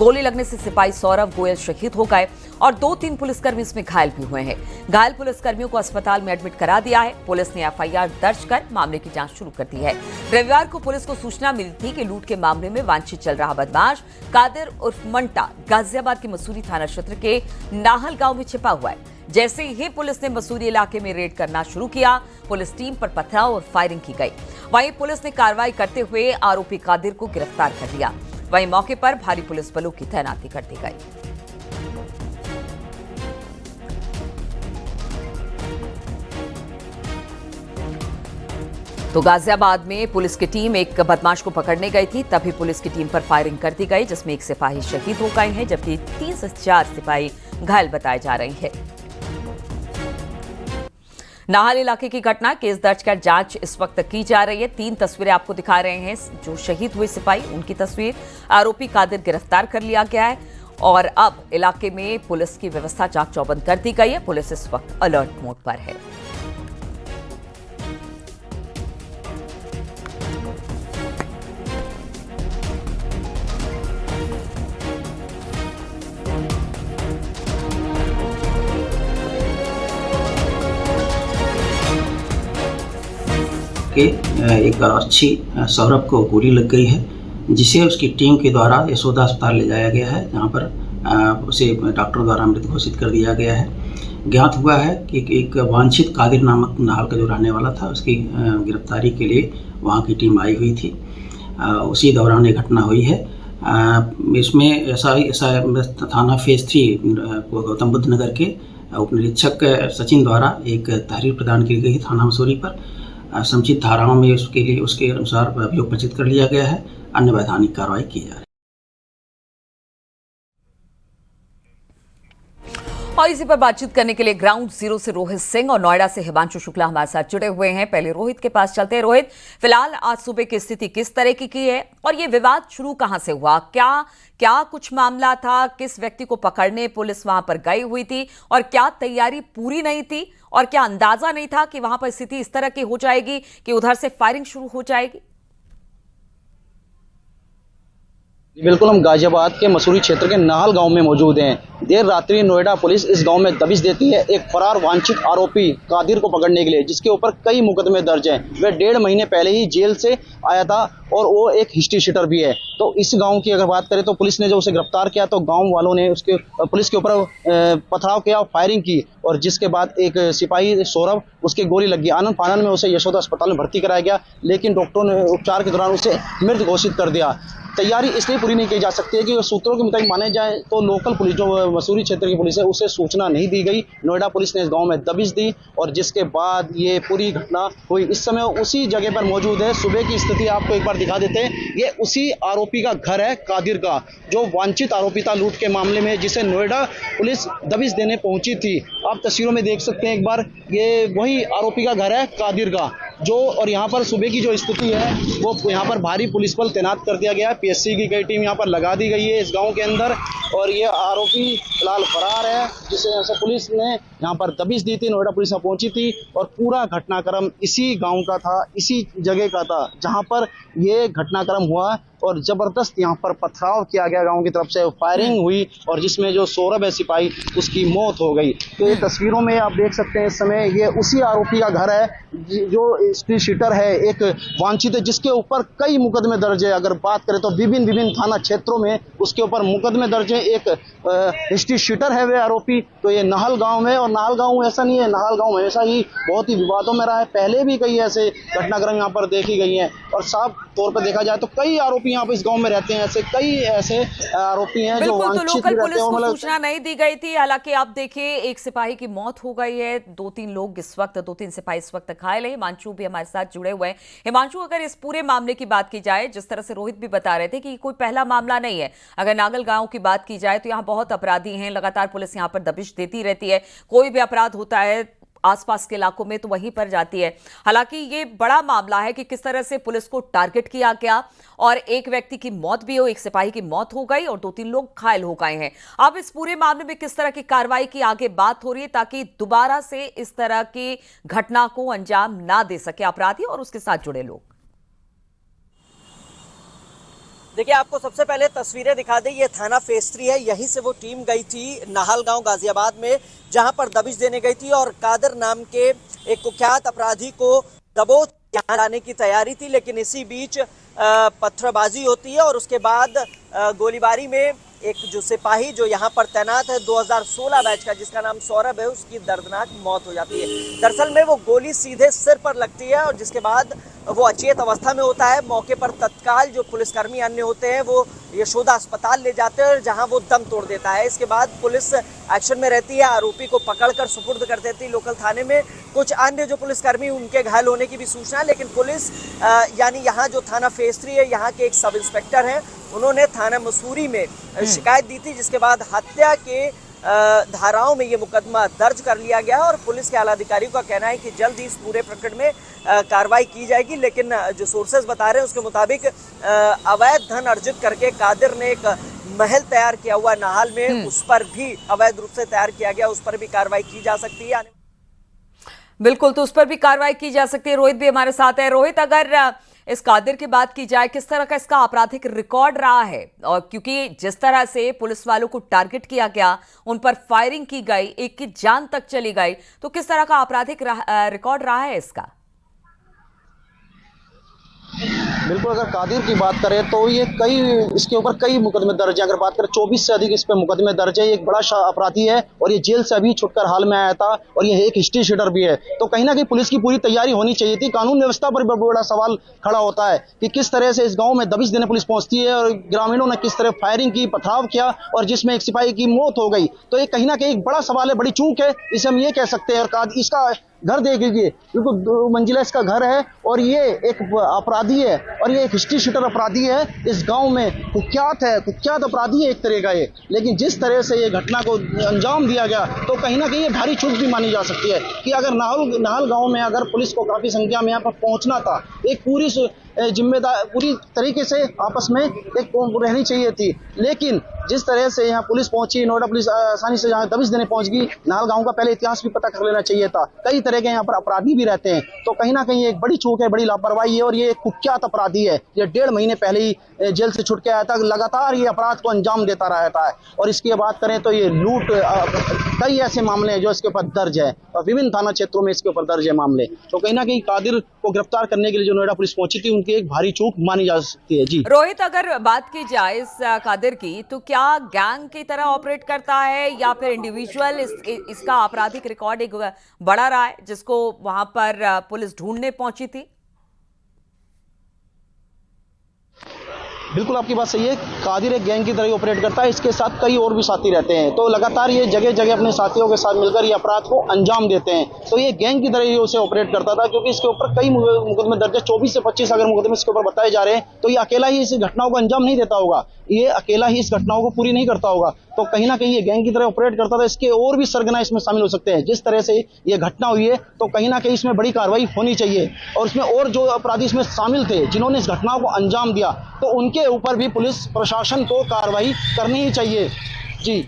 गोली लगने से सिपाही सौरभ गोयल शहीद हो गए और 2-3 पुलिसकर्मी इसमें घायल भी हुए हैं। घायल पुलिसकर्मियों को अस्पताल में एडमिट करा दिया है। पुलिस ने एफआईआर दर्ज कर मामले की जांच शुरू कर दी है। रविवार को पुलिस को सूचना मिली थी कि लूट के मामले में वांछित चल रहा बदमाश कादिर उर्फ मंटा गाजियाबाद के मसूरी थाना क्षेत्र के नाहल गांव में छिपा हुआ है। जैसे ही पुलिस ने मसूरी इलाके में रेड करना शुरू किया, पुलिस टीम पर पथराव और फायरिंग की गई। वहीं पुलिस ने कार्रवाई करते हुए आरोपी कादिर को गिरफ्तार कर लिया। वहीं मौके पर भारी पुलिस बलों की तैनाती कर दी गई। तो गाजियाबाद में पुलिस की टीम एक बदमाश को पकड़ने गई थी, तभी पुलिस की टीम पर फायरिंग कर दी गई, जिसमें एक सिपाही शहीद हो गए हैं, जबकि 3 से 4 सिपाही घायल बताए जा रहे हैं। नाहल इलाके की घटना, केस दर्ज कर जांच इस वक्त की जा रही है। 3 तस्वीरें आपको दिखा रहे हैं, जो शहीद हुए सिपाही उनकी तस्वीर। आरोपी कादिर गिरफ्तार कर लिया गया है और अब इलाके में पुलिस की व्यवस्था चाक चौबंद कर दी गई है। पुलिस इस वक्त अलर्ट मोड पर है। के एक अच्छी सौरभ को गोली लग गई है, जिसे उसकी टीम के द्वारा यशोदा अस्पताल ले जाया गया है, जहां पर उसे डॉक्टर द्वारा मृत घोषित कर दिया गया है। ज्ञात हुआ है कि एक वांछित कादिर नामक नाहल का जो रहने वाला था, उसकी गिरफ्तारी के लिए वहां की टीम आई हुई थी। उसी दौरान ये घटना हुई है। इसमें ऐसा थाना फेज 3 गौतम बुद्ध नगर के उप निरीक्षक सचिन द्वारा एक तहरीर प्रदान की गई थाना मसूरी पर। समुचित धाराओं में उसके अनुसार अभियोग पंजीकृत कर लिया गया है। अन्य वैधानिक कार्रवाई की जा रही है। और इसी पर बातचीत करने के लिए ग्राउंड जीरो से रोहित सिंह और नोएडा से हिमांशु शुक्ला हमारे साथ जुड़े हुए हैं। पहले रोहित के पास चलते हैं। रोहित, फिलहाल आज सुबह की स्थिति किस तरह की है और ये विवाद शुरू कहां से हुआ? क्या कुछ मामला था? किस व्यक्ति को पकड़ने पुलिस वहां पर गई हुई थी और क्या तैयारी पूरी नहीं थी और क्या अंदाजा नहीं था कि वहां पर स्थिति इस तरह की हो जाएगी कि उधर से फायरिंग शुरू हो जाएगी? बिल्कुल, हम गाजियाबाद के मसूरी क्षेत्र के नाहल गांव में मौजूद हैं। देर रात्रि नोएडा पुलिस इस गांव में दबिश देती है एक फरार वांछित आरोपी कादिर को पकड़ने के लिए, जिसके ऊपर कई मुकदमे दर्ज हैं। वह 1.5 महीने पहले ही जेल से आया था और वो एक हिस्ट्री शीटर भी है। तो इस गांव की अगर बात करें तो पुलिस ने जब उसे गिरफ्तार किया तो गांव वालों ने उसके पुलिस के ऊपर पथराव किया, फायरिंग की और जिसके बाद एक सिपाही सौरभ उसकी गोली लगी। आनंद फानन में उसे यशोदा अस्पताल में भर्ती कराया गया, लेकिन डॉक्टरों ने उपचार के दौरान उसे मृत घोषित कर दिया। तैयारी इसलिए पूरी नहीं की जा सकती है कि सूत्रों के मुताबिक माने जाए तो लोकल पुलिस जो मसूरी क्षेत्र की पुलिस है उसे सूचना नहीं दी गई। नोएडा पुलिस ने इस गांव में दबिश दी और जिसके बाद ये पूरी घटना हुई। इस समय उसी जगह पर मौजूद है। सुबह की स्थिति आपको एक बार दिखा देते हैं। ये उसी आरोपी का घर है, कादिर का, जो वांछित आरोपी था लूट के मामले में, जिसे नोएडा पुलिस दबिश देने पहुंची थी। आप तस्वीरों में देख सकते हैं एक बार, ये वही आरोपी का घर है, कादिर का, जो और यहाँ पर सुबह की जो स्थिति है वो यहाँ पर भारी पुलिस बल तैनात कर दिया गया है। पीएससी की कई टीम यहाँ पर लगा दी गई है इस गांव के अंदर और ये आरोपी फिलहाल फरार है, जिसे पुलिस ने यहाँ पर दबिश दी थी। नोएडा पुलिस यहाँ पहुंची थी और पूरा घटनाक्रम इसी गांव का था, इसी जगह का था जहाँ पर ये घटनाक्रम हुआ और जबरदस्त यहाँ पर पथराव किया गया, गांव की तरफ से फायरिंग हुई और जिसमें जो सौरभ है सिपाही उसकी मौत हो गई। तो ये तस्वीरों में आप देख सकते हैं इस समय ये उसी आरोपी का घर है जो हिस्ट्री शीटर है, एक वांछित है, जिसके ऊपर कई मुकदमे दर्ज है। अगर बात करें तो विभिन्न थाना क्षेत्रों में उसके ऊपर मुकदमे दर्ज है। एक हिस्ट्री शीटर है वे आरोपी। तो ये नाहल गांव में, और नाहल गांव ऐसा नहीं है, नाहल गांव हमेशा ही बहुत ही विवादों में रहा है। पहले भी कई ऐसे घटनाक्रम यहाँ पर देखी गई हैं और साफ तौर पर देखा जाए तो कई आरोपी यहाँ पर इस गांव में रहते हैं। कई ऐसे आरोपी हैं जो तो लोकल भी पुलिस को मतलब सूचना नहीं दी गई थी। हालांकि आप देखिए एक सिपाही की मौत हो गई है, 2-3 लोग इस वक्त, 2-3 सिपाही इस वक्त घायल है। हिमांशु भी हमारे साथ जुड़े हुए हैं। हिमांशु, अगर इस पूरे मामले की बात की जाए, जिस तरह से रोहित भी बता रहे थे कि कोई पहला मामला नहीं है, अगर नागल गांव की बात की जाए तो यहाँ बहुत अपराधी हैं, लगातार पुलिस यहाँ पर दबिश देती रहती है। कोई भी अपराध होता है आसपास के इलाकों में तो वहीं पर जाती है। हालांकि ये बड़ा मामला है कि किस तरह से पुलिस को टारगेट किया गया और एक व्यक्ति की मौत भी हो, एक सिपाही की मौत हो गई और 2-3 लोग घायल हो गए हैं। अब इस पूरे मामले में किस तरह की कार्रवाई की आगे बात हो रही है ताकि दोबारा से इस तरह की घटना को अंजाम ना दे सके अपराधी और उसके साथ जुड़े लोग? देखिए, आपको सबसे पहले तस्वीरें दिखा दें। ये थाना फेज 3 है, यहीं से वो टीम गई थी नाहलगांव गाजियाबाद में, जहां पर दबिश देने गई थी और कादिर नाम के एक कुख्यात अपराधी को दबोच यहाँ लाने की तैयारी थी। लेकिन इसी बीच पत्थरबाजी होती है और उसके बाद गोलीबारी में एक जो सिपाही जो यहाँ पर तैनात है 2016 बैच का, जिसका नाम सौरभ है, उसकी दर्दनाक मौत हो जाती है। दरअसल में वो गोली सीधे सिर पर लगती है और जिसके बाद वो अचेत अवस्था में होता है। मौके पर तत्काल जो पुलिसकर्मी अन्य होते हैं वो यशोदा अस्पताल ले जाते हैं, जहां वो दम तोड़ देता है। इसके बाद पुलिस एक्शन में रहती है, आरोपी को पकड़कर सुपुर्द कर देती है लोकल थाने में। कुछ अन्य जो पुलिसकर्मी, उनके घायल होने की भी सूचना है, लेकिन पुलिस यानी यहाँ जो थाना फेज 3 है, यहाँ के एक सब इंस्पेक्टर हैं, उन्होंने थाना मसूरी में शिकायत दी थी, जिसके बाद हत्या के धाराओं में ये मुकदमा दर्ज कर लिया गया है और पुलिस के आला अधिकारियों का कहना है कि जल्द ही इस पूरे प्रकरण में कार्रवाई की जाएगी। लेकिन जो सोर्सेज बता रहे हैं उसके मुताबिक अवैध धन अर्जित करके कादिर ने एक महल तैयार किया हुआ नाहल में, उस पर भी अवैध रूप से तैयार किया गया, उस पर भी कार्रवाई की जा सकती है। बिल्कुल, तो उस पर भी कार्रवाई की जा सकती है। रोहित भी हमारे साथ है। रोहित, अगर इस कादिर की बात की जाए, किस तरह का इसका आपराधिक रिकॉर्ड रहा है? और क्योंकि जिस तरह से पुलिस वालों को टारगेट किया गया, उन पर फायरिंग की गई, एक की जान तक चली गई, तो किस तरह का आपराधिक रिकॉर्ड रहा है इसका? बिल्कुल, अगर कादिर की बात करें तो ये इसके ऊपर कई मुकदमे दर्ज है। अगर बात करें 24 से अधिक इस पे मुकदमे दर्ज है। एक बड़ा अपराधी है और ये जेल से अभी छुटकर हाल में आया था और ये एक हिस्ट्री शीटर भी है। तो कहीं ना कहीं पुलिस की पूरी तैयारी होनी चाहिए थी। कानून व्यवस्था पर बड़ा सवाल खड़ा होता है कि किस तरह से इस गाँव में दबिश देने पुलिस पहुंचती है और ग्रामीणों ने किस तरह फायरिंग की, पथराव किया और जिसमें एक सिपाही की मौत हो गई। तो ये कहीं ना कहीं एक बड़ा सवाल है, बड़ी चूक है, इसे हम ये कह सकते हैं। और इसका घर देख लीजिए, बिल्कुल 2 मंजिला इसका घर है और ये एक अपराधी है और ये एक हिस्ट्री शीटर अपराधी है। इस गांव में कुख्यात अपराधी है एक तरह का ये। लेकिन जिस तरह से ये घटना को अंजाम दिया गया तो कहीं ना कहीं ये भारी चूक भी मानी जा सकती है कि अगर नाहल गांव में अगर पुलिस को काफी संख्या में यहाँ पर पहुंचना था, एक पूरी जिम्मेदार पूरी तरीके से आपस में एक रहनी चाहिए थी। लेकिन जिस तरह से यहाँ पुलिस पहुंची, नोएडा पुलिस आसानी से यहाँ दबिश देने पहुंच गई। नाहल गांव का पहले इतिहास भी पता कर लेना चाहिए था। कई तरह के यहाँ पर अपराधी भी रहते हैं, तो कहीं ना कहीं एक बड़ी चूक है, बड़ी लापरवाही है और ये एक कुख्यात अपराधी है। ये 1.5 महीने पहले ही जेल से छुट के आया था, लगातार ये अपराध को अंजाम देता रहता है। और इसकी बात करें तो ये लूट, कई ऐसे मामले हैं जो इसके ऊपर दर्ज है और विभिन्न थाना क्षेत्रों में इसके ऊपर दर्ज है मामले। तो कहीं ना कहीं कादिर को गिरफ्तार करने के लिए जो नोएडा पुलिस पहुंची थी, उनकी एक भारी चूक मानी जा सकती है। जी रोहित, अगर बात की जाए इस कादिर की, तो क्या गैंग की तरह ऑपरेट करता है या फिर इंडिविजुअल? इसका आपराधिक रिकॉर्ड एक बड़ा रहा है जिसको वहां पर पुलिस ढूंढने पहुंची थी। बिल्कुल आपकी बात सही है। कादिर एक गैंग की तरह ऑपरेट करता है, इसके साथ कई और भी साथी रहते हैं। तो लगातार ये जगह जगह अपने साथियों के साथ मिलकर ये अपराध को अंजाम देते हैं। तो ये गैंग की तरह ही उसे ऑपरेट करता था, क्योंकि इसके ऊपर कई मुकदमे दर्ज है। 24 से 25 अगर मुकदमे इसके ऊपर बताए जा रहे हैं तो ये अकेला ही इस घटनाओं को अंजाम नहीं देता होगा, ये अकेला ही इस घटनाओं को पूरी नहीं करता होगा। तो कहीं ना कहीं ये गैंग की तरह ऑपरेट करता था। इसके और भी सरगना इसमें शामिल हो सकते हैं। जिस तरह से ये घटना हुई है तो कहीं ना कहीं इसमें बड़ी कार्रवाई होनी चाहिए और इसमें और जो अपराधी इसमें शामिल थे जिन्होंने इस घटना को अंजाम दिया, तो उनके ऊपर भी पुलिस प्रशासन को कार्रवाई करनी ही चाहिए।